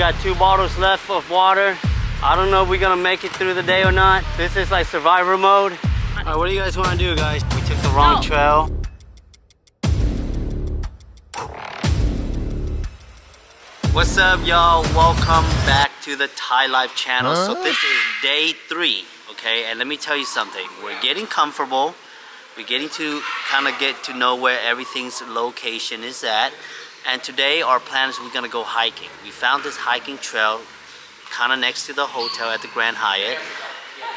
got 2 bottles left of water. I don't know if we're gonna make it through the day or not. This is like survivor mode. All right, what do you guys want to do, guys? We took the wrong trail. What's up, y'all? Welcome back to the Thai Life channel. So this is day 3, okay? And let me tell you something. We're getting comfortable. We're getting to kind of get to know where everything's location is at. And today our plan is we're gonna go hiking. We found this hiking trail kind of next to the hotel at the Grand Hyatt.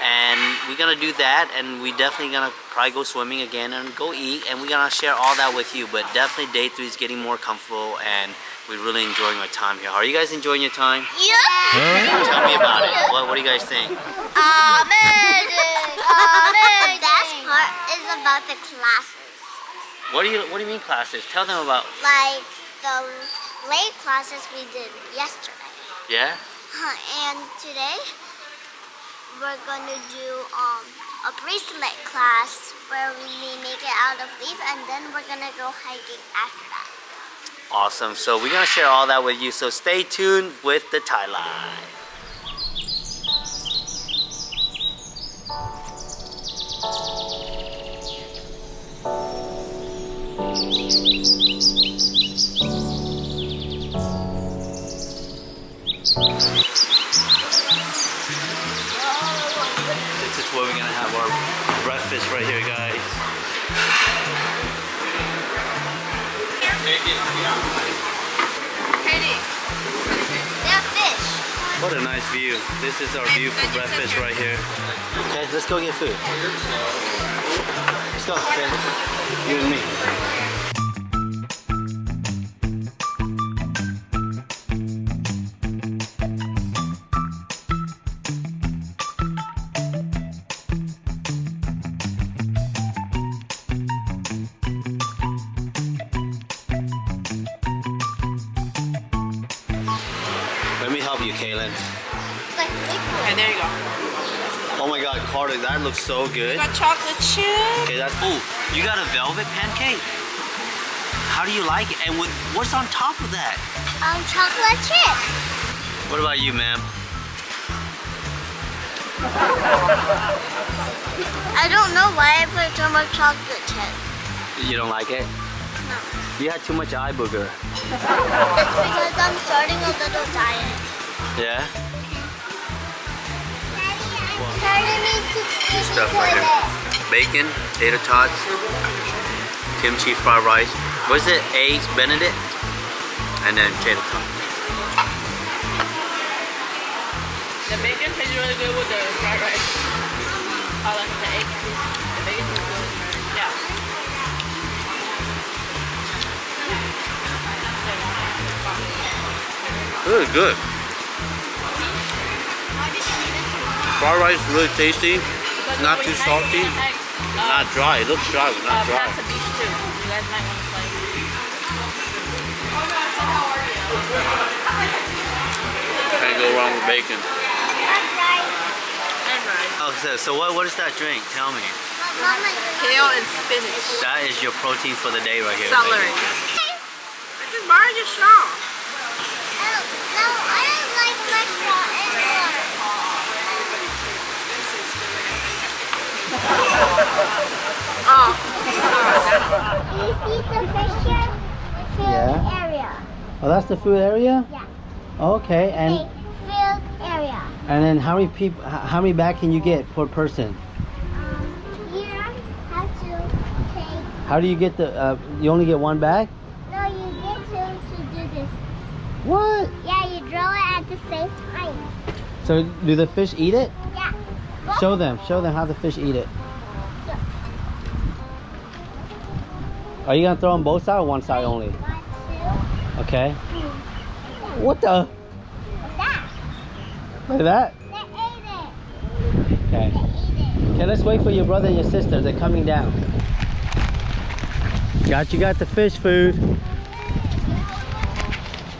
And we're gonna do that, and we definitely gonna probably go swimming again and go eat, and we're gonna share all that with you. But definitely day 3 is getting more comfortable, and we're really enjoying our time here. Are you guys enjoying your time? Yeah. Tell me about it. What do you guys think? Amazing! Amazing! The best part is about the classes. What do you mean classes? Tell them about. Like the late classes we did yesterday. Yeah? And today we're going to do a bracelet class where we make it out of leaf, and then we're going to go hiking after that. Awesome. So we're going to share all that with you. So stay tuned with the Thai Life. This is where we're gonna have our breakfast right here, guys. Yeah, fish. What a nice view. This is our view for breakfast right here. Okay, let's go get food. Let's go, okay? You and me. Let me help you, Kaylin. Okay, there you go. Oh my God, Carter, that looks so good. Got chocolate chip. Okay, that's. Oh, you got a velvet pancake. How do you like it? And what's on top of that? Chocolate chip. What about you, ma'am? I don't know why I put so much chocolate chip. You don't like it? No. You had too much eye booger. It's because I'm starting a little diet. Yeah? This Stuff right here. Bacon, tater tots, kimchi fried rice. What is it? Eggs Benedict? And then tater tots. The bacon tastes really good with the fried rice. I like the egg. The bacon is good. Yeah. Really good. Fried rice is really tasty. Not too salty. Not dry. It looks dry, but not dry. Pasta beef too. You guys might want to play. Can't go wrong with bacon. And rice. Oh, so what is that drink? Tell me. Kale and spinach. That is your protein for the day right here. Celery. baby. I just borrowed your straw. No, I don't like my straw anymore. Oh. You see the fisher field area? Oh, that's the food area? Yeah. Okay, and Okay, field area. then how many people? How many bags can you get per person? You have to take. How do you get the? You only get one bag? No, you get to do this. What? Yeah, you drill it at the same time. So do the fish eat it? Yeah. Show them how the fish eat it. Are you gonna throw them both sides or one side only? 1, 2, Okay. What the? What's that? Look at that. They ate it. Okay. They ate it. Okay, let's wait for your brother and your sister. They're coming down. You got the fish food.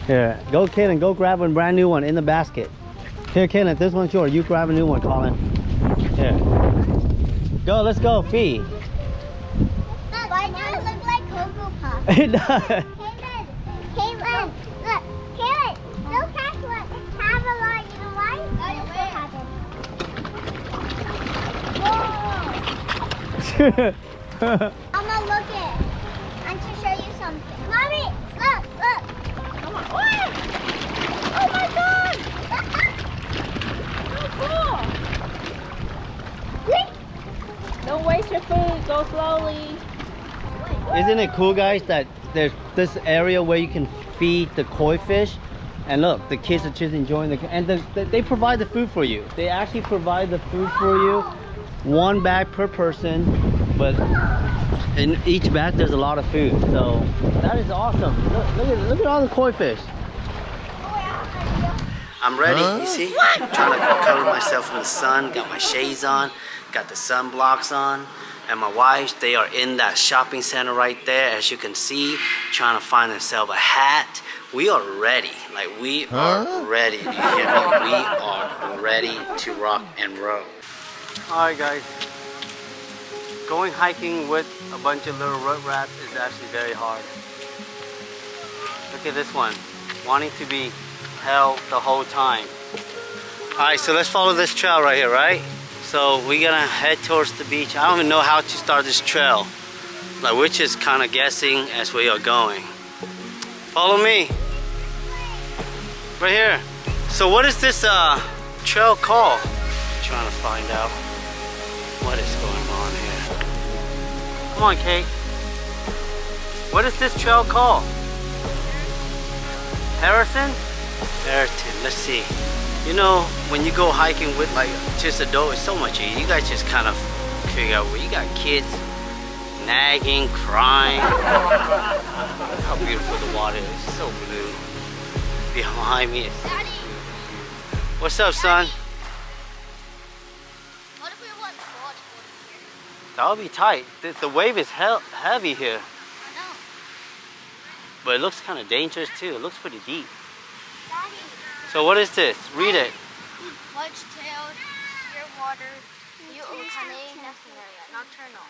Here, go Kaylin, go grab a brand new one in the basket. Here, Kaylin, this one's yours. You grab a new one, Colin. Here. Go, let's go, Fee. Why do it look like Cocoa Puffs? It does. Kaylin, look, Kaylin, look catch one. Mama, look it. I want to show you something. Mommy, look, look. Come on. Oh my god! So cool! Don't waste your food. Go slowly. Isn't it cool, guys, that there's this area where you can feed the koi fish? And look, the kids are just enjoying they provide the food for you. They actually provide the food for you. One bag per person, but in each bag there's a lot of food. So that is awesome. Look at all the koi fish. I'm ready, you see? I'm trying to cover myself from the sun. Got my shades on, got the sunblocks on. And my wife, they are in that shopping center right there, as you can see, trying to find themselves a hat. We are ready. Like, we are ready. Do you hear me? We are ready to rock and roll. Alright guys, going hiking with a bunch of little road rats is actually very hard. Look at this one, wanting to be held the whole time. Alright, so let's follow this trail right here, right? So we're gonna head towards the beach. I don't even know how to start this trail. Like, we're just kind of guessing as we are going. Follow me. Right here. So what is this trail called? I'm trying to find out what is going on here. Come on, Kate. What is this trail called? Harrison? Harrison, let's see. You know, when you go hiking with like just adults, it's so much easier. You guys just kind of figure out where you got kids nagging, crying. Look how beautiful the water is. It's so blue. Behind me. Daddy. What's up, son? What if we want water here? That would be tight. The wave is heavy here. I know. But it looks kind of dangerous too. It looks pretty deep. Daddy. So what is this? Read it. Wedge-tailed, shearwater, nocturnal.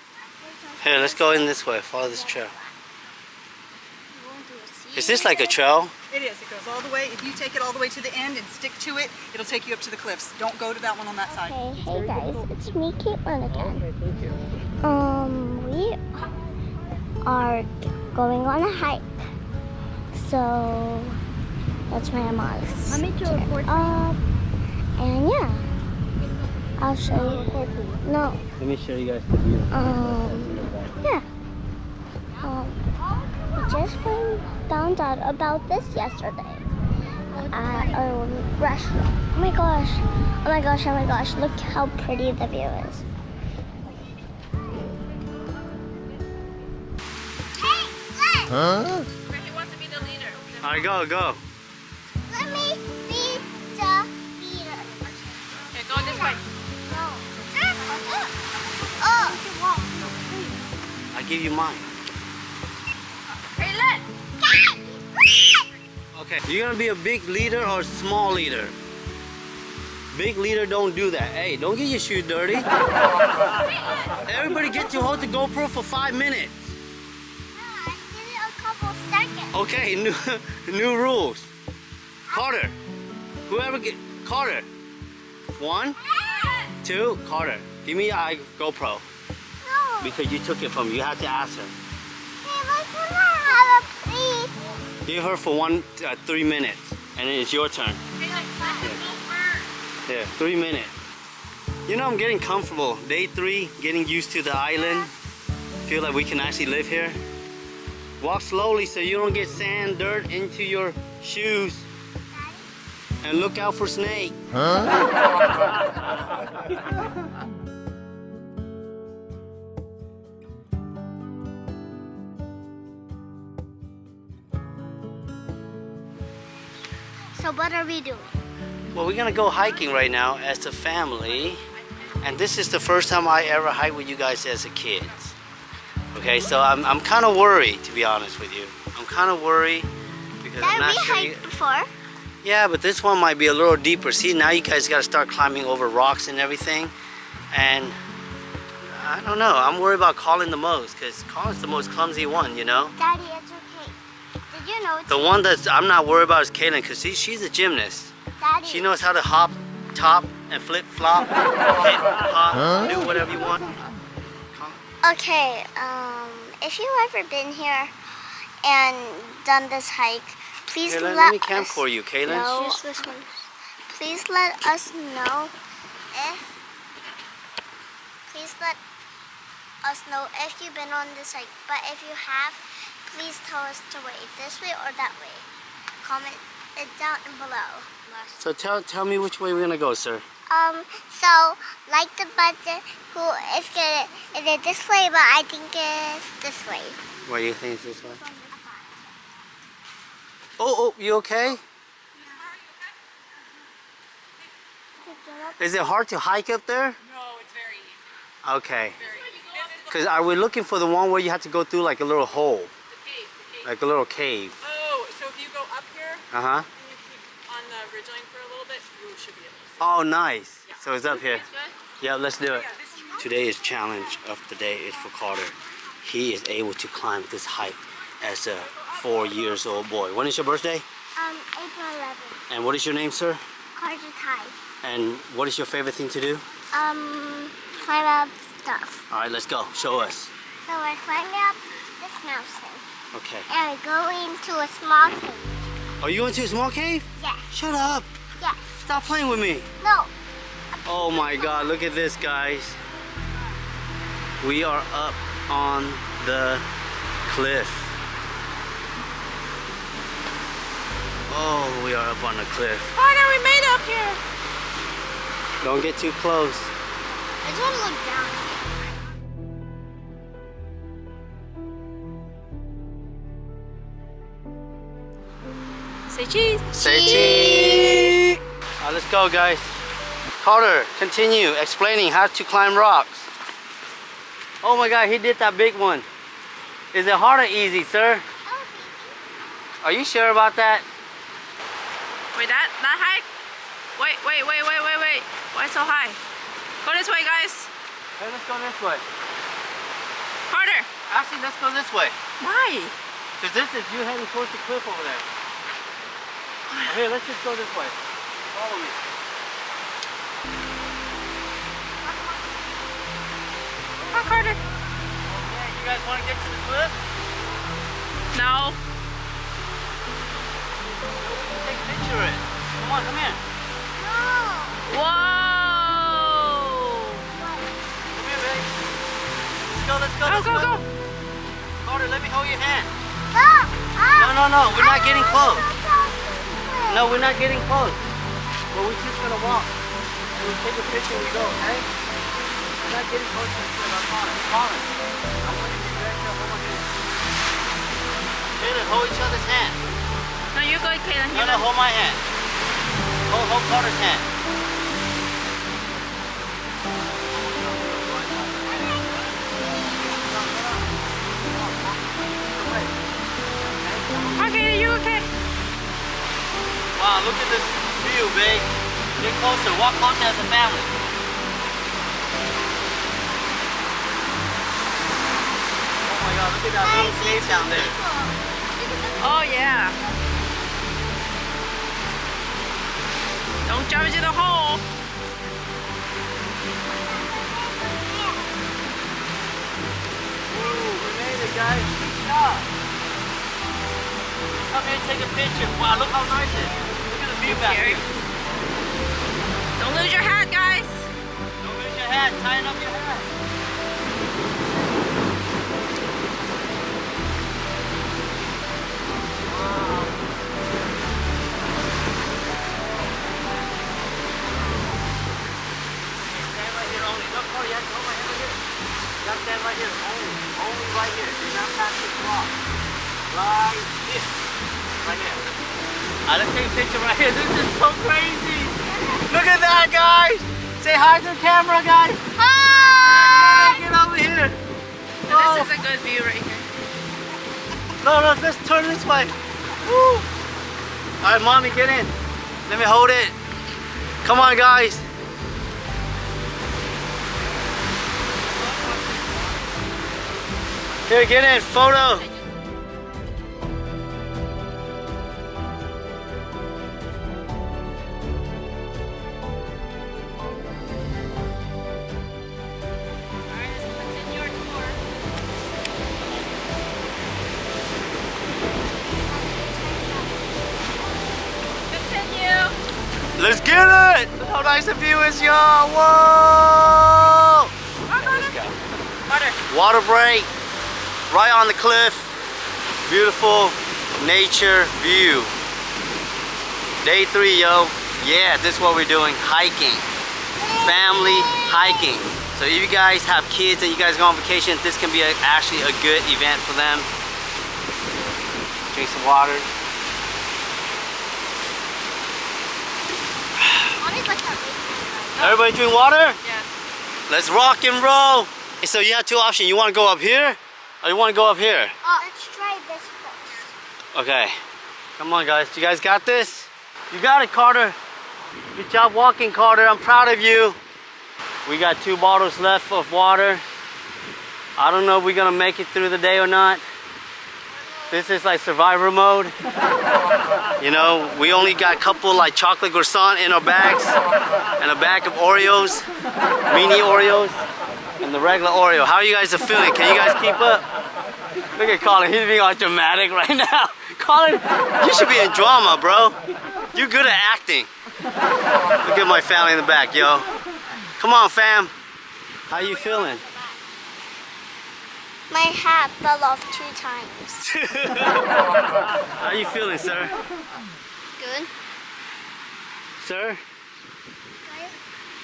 Here, let's go in this way. Follow this trail. Is this like a trail? It is. It goes all the way. If you take it all the way to the end and stick to it, it'll take you up to the cliffs. Don't go to that one on that side. Hey guys, it's me, Caitlin again. We are going on a hike. So that's my mom's. Let me do a report. And yeah, I'll show you. No. Let me show you guys the view. Yeah. We just found out about this yesterday at a restaurant. Oh my gosh. Oh my gosh, oh my gosh. Look how pretty the view is. Hey, look! Huh? He wants to be the leader. Alright, go. Let me be the leader. Okay, go this way. No. Oh. I give you mine. Caitlin! Okay, you're gonna be a big leader or a small leader? Big leader don't do that. Hey, don't get your shoes dirty. Everybody get to hold the GoPro for 5 minutes. I did it a couple seconds. Okay, new rules. Carter, whoever get Carter. 1, 2, Carter. Give me your GoPro No. because you took it from me. You have to ask her. Hey, look, can I have a please? Give her for 3 minutes, and then it's your turn. Yeah, 3 minutes. You know, I'm getting comfortable. Day 3, getting used to the island. Feel like we can actually live here. Walk slowly so you don't get sand, dirt into your shoes. And look out for snakes. So what are we doing? Well, we're gonna go hiking right now as a family. And this is the first time I ever hiked with you guys as a kids. Okay, so I'm kind of worried, to be honest with you. I'm kind of worried because I'm not sure. We hiked before. Yeah, but this one might be a little deeper. See, now you guys got to start climbing over rocks and everything. And I don't know. I'm worried about Colin the most because Colin's the most clumsy one, you know? Daddy, it's okay. Did you know The one that I'm not worried about is Kaylin because she's a gymnast. Daddy, She knows how to hop top and flip flop, hit, hop, do whatever you want. Okay, if you've ever been here and done this hike, please Kaylin, let let me camp us for you, Kaylin. know. This one. Please let us know if you've been on this hike. But if you have, please tell us to wait this way or that way. Comment it down below. So tell me which way we're gonna go, sir. So like the button is it this way, but I think it's this way. Why do you think it's this way? Oh, you okay? Is it hard to hike up there? No, it's very easy. Okay. Very easy. Because are we looking for the one where you have to go through like a little hole? The cave. Like a little cave. Oh, so if you go up here Uh-huh. and you keep on the ridgeline for a little bit, you should be able to see. Oh, nice. Yeah. So it's up here. Yeah, let's do it. Yeah, this is Today's challenge of the day is for Carter. He is able to climb this height as a 4-year-old boy. When is your birthday? April 11th. And what is your name, sir? Carter Tide. And what is your favorite thing to do? Climb up stuff. All right, let's go. Show us. So we're climbing up this mountain. Okay. And we're going to a small cave. Are you going to a small cave? Yes. Shut up. Yes. Stop playing with me. No. Oh my God, look at this, guys. We are up on the cliff. Oh, we are up on the cliff. Carter, we made it up here. Don't get too close. I just want to look down. Say cheese. Say cheese. All right, let's go, guys. Carter, continue explaining how to climb rocks. Oh my God, he did that big one. Is it hard or easy, sir? Are you sure about that? Wait, that high? Wait. Why so high? Go this way, guys. Hey, let's go this way. Carter. Actually, let's go this way. Why? Because this is you heading towards the cliff over there. Oh, here, let's just go this way. Follow me. Come on, Carter. Okay, you guys want to get to the cliff? No. Take a picture of it. Come on, come here. Whoa. Come here, babe. Let's go. Go. Carter, let me hold your hand. No, No, we're not getting close. No, we're not getting close. But we're just gonna walk. And we take a picture and we go, okay? We're not getting close to the cliff. I promise. I want you to be back there. Hold my hand. Taylor, hold each other's hand. No, you're good, Kaylin. No, hold my hand. Hold Carter's hand. Okay, you okay? Wow, look at this view, babe. Get closer. Walk closer as a family. Oh my God, look at that little cave down there. Oh, yeah. Don't jump into the hole. Ooh, we made it, guys. Good job. Come here and take a picture. Wow, look how nice it is. Look at the view back Scary. here. Don't lose your hat, guys. Don't lose your hat. Tighten up your hat. Wow. Okay, stand right here only. Look, Carter, you have to hold my hand right here. You have to stand right here. Only right here. Do not pass this block. Right here. Right here. Let's take a picture right here. This is so crazy. Look at that, guys. Say hi to the camera, guys. Hi. Get over here. This is a good view right here. No, let's turn this way. Woo. All right, Mommy, get in. Let me hold it. Come on, guys. Here, get in. Photo. Let's get it! Look how nice the view is, y'all! Whoa! Let's go. Water break. Right on the cliff. Beautiful nature view. Day 3, yo. Yeah, this is what we're doing. Hiking. Family hiking. So if you guys have kids and you guys go on vacation, this can be actually a good event for them. Drink some water. Everybody drink water? Yes. Let's rock and roll. So you have 2 options. You want to go up here or you want to go up here? Let's try this first. Okay. Come on, guys. You guys got this? You got it, Carter. Good job walking, Carter. I'm proud of you. We got 2 bottles left of water. I don't know if we're going to make it through the day or not. This is like survivor mode. You know, we only got a couple like chocolate croissant in our bags and a bag of Oreos, mini Oreos, and the regular Oreo. How are you guys feeling? Can you guys keep up? Look at Colin, he's being all dramatic right now. Colin, you should be in drama, bro. You're good at acting. Look at my family in the back, yo. Come on, fam. How you feeling? My hat fell off 2 times. How you feeling, sir? Good. Sir?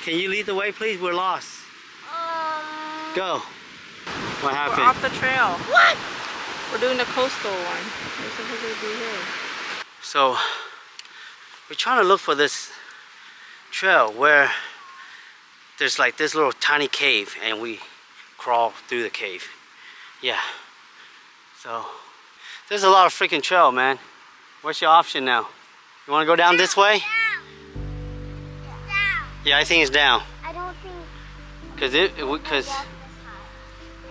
Can you lead the way, please? We're lost. Go. What We're happened? off the trail. What? We're doing the coastal one. We're supposed to be here. So, we're trying to look for this trail where there's like this little tiny cave and we crawl through the cave. Yeah. So, there's a lot of freaking trail, man. What's your option now? You want to go down this way? Down. Yeah, I think it's down. I don't think. Because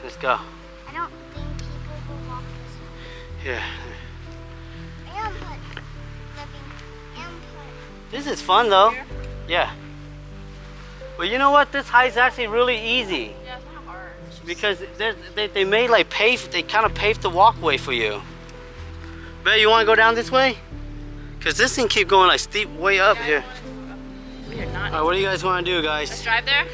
let's go. I don't think people will walk this high. Here. And put living and put. This is fun though. Yeah. But you know what? This hike is actually really easy. Yeah, it's not hard. Because they made like they kind of paved the walkway for you. Bet you want to go down this way? Because this thing keep going like steep way up here. We are not. Alright, what do you guys want to do, Let's guys? drive there.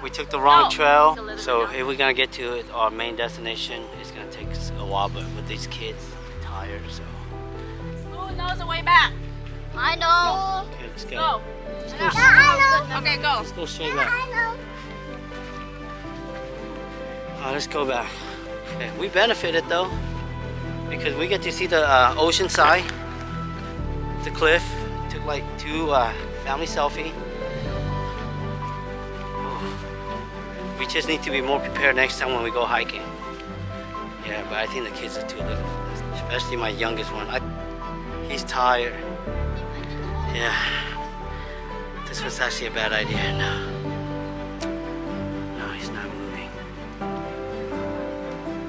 We took the wrong No. trail, So let's so go. if we're gonna get to our main destination, it's gonna take us a while. But with these kids, they're tired, so Who knows the way back? I know. okay, let's go. Go. I know. Okay, go. Let's go straight back. I know. Alright, let's go back. Okay, we benefited though, because we get to see the ocean side, the cliff. Took like 2 family selfie. We just need to be more prepared next time when we go hiking. Yeah, but I think the kids are too little for this, especially my youngest one. He's tired. Yeah, this was actually a bad idea. No, he's not moving.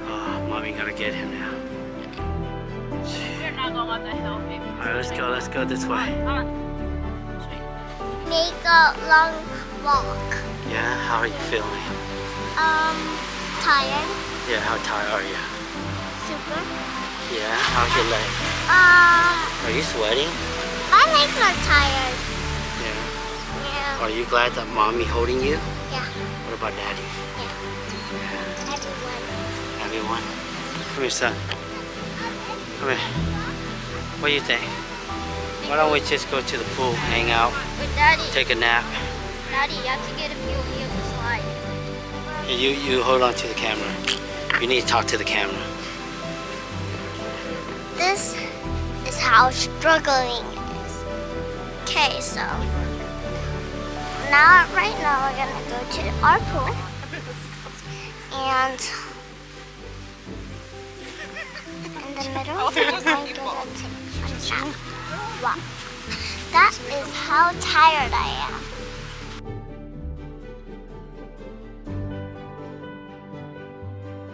Oh, mommy gotta get him now. We're not going up the hill, baby. All right, let's go this way. Come on. Make a long walk. Yeah, how are you feeling? Tired. Yeah, how tired are you? Super. Yeah, how's your leg? Are you sweating? My legs are tired. Yeah. Yeah. Are you glad that mommy holding you? Yeah. What about daddy? Yeah. Everyone. Everyone? Come here, son. Come here. What do you think? Why don't we just go to the pool, hang out, But Daddy, take a nap? Daddy, you have to get a view of the slide. You hold on to the camera. You need to talk to the camera. This is how struggling is. Okay, so right now we're gonna go to our pool and in the middle we're going to take a nap. Wow. That is how tired I am.